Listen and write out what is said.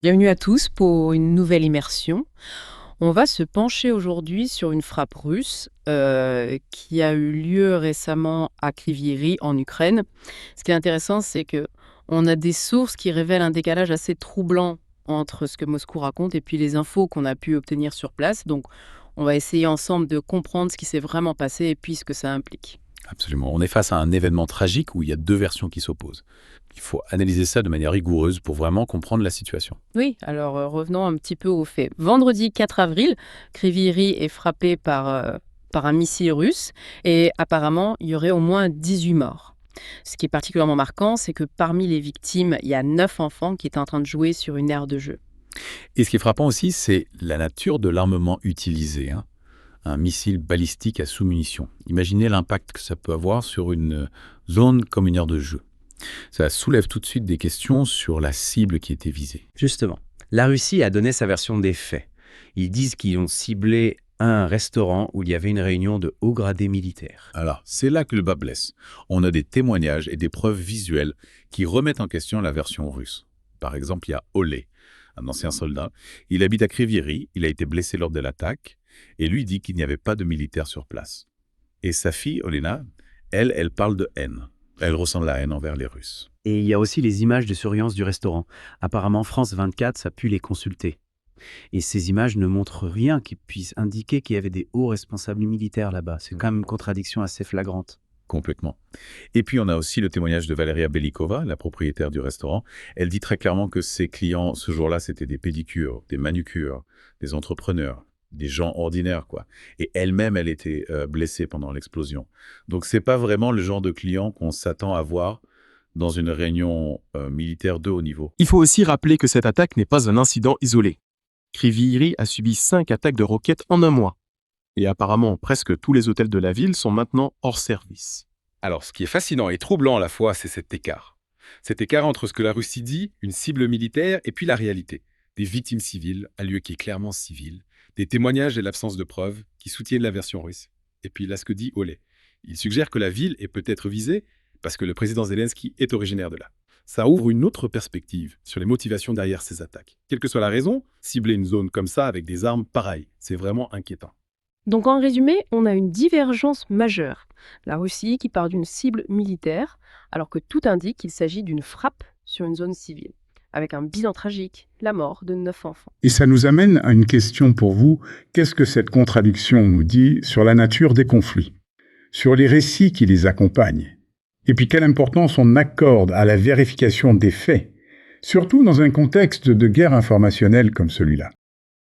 Bienvenue à tous pour une nouvelle immersion. On va se pencher aujourd'hui sur une frappe russe qui a eu lieu récemment à Kryvyi en Ukraine. Ce qui est intéressant, c'est que on a des sources qui révèlent un décalage assez troublant entre ce que Moscou raconte et puis les infos qu'on a pu obtenir sur place. Donc, on va essayer ensemble de comprendre ce qui s'est vraiment passé et puis ce que ça implique. Absolument. On est face à un événement tragique où il y a deux versions qui s'opposent. Il faut analyser ça de manière rigoureuse pour vraiment comprendre la situation. Oui, alors revenons un petit peu aux faits. Vendredi 4 avril, Kryvyi est frappé par un missile russe et apparemment, il y aurait au moins 18 morts. Ce qui est particulièrement marquant, c'est que parmi les victimes, il y a 9 enfants qui étaient en train de jouer sur une aire de jeu. Et ce qui est frappant aussi, c'est la nature de l'armement utilisé, hein. Un missile balistique à sous-munitions. Imaginez l'impact que ça peut avoir sur une zone comme une aire de jeu. Ça soulève tout de suite des questions sur la cible qui était visée. Justement, la Russie a donné sa version des faits. Ils disent qu'ils ont ciblé un restaurant où il y avait une réunion de hauts gradés militaires. Alors, c'est là que le bas blesse. On a des témoignages et des preuves visuelles qui remettent en question la version russe. Par exemple, il y a Olé, un ancien soldat. Il habite à Kryvyi, il a été blessé lors de l'attaque, et lui dit qu'il n'y avait pas de militaires sur place. Et sa fille, Olena, elle parle de haine. Elle ressent la haine envers les Russes. Et il y a aussi les images de surveillance du restaurant. Apparemment, France 24, ça a pu les consulter. Et ces images ne montrent rien qui puisse indiquer qu'il y avait des hauts responsables militaires là-bas. C'est quand même une contradiction assez flagrante. Complètement. Et puis, on a aussi le témoignage de Valeria Belikova, la propriétaire du restaurant. Elle dit très clairement que ses clients, ce jour-là, c'était des pédicures, des manucures, des entrepreneurs, des gens ordinaires, quoi. Et elle-même, elle était blessée pendant l'explosion. Donc, c'est pas vraiment le genre de client qu'on s'attend à voir dans une réunion militaire de haut niveau. Il faut aussi rappeler que cette attaque n'est pas un incident isolé. Kryvyi a subi 5 attaques de roquettes en un mois. Et apparemment, presque tous les hôtels de la ville sont maintenant hors service. Alors, ce qui est fascinant et troublant à la fois, c'est cet écart. Cet écart entre ce que la Russie dit, une cible militaire, et puis la réalité. Des victimes civiles, un lieu qui est clairement civil, des témoignages et l'absence de preuves qui soutiennent la version russe. Et puis là, ce que dit Olé. Il suggère que la ville est peut-être visée parce que le président Zelensky est originaire de là. Ça ouvre une autre perspective sur les motivations derrière ces attaques. Quelle que soit la raison, cibler une zone comme ça avec des armes pareilles, c'est vraiment inquiétant. Donc en résumé, on a une divergence majeure. La Russie qui part d'une cible militaire, alors que tout indique qu'il s'agit d'une frappe sur une zone civile, avec un bilan tragique, la mort de 9 enfants. Et ça nous amène à une question pour vous. Qu'est-ce que cette contradiction nous dit sur la nature des conflits, sur les récits qui les accompagnent? Et puis quelle importance on accorde à la vérification des faits, surtout dans un contexte de guerre informationnelle comme celui-là?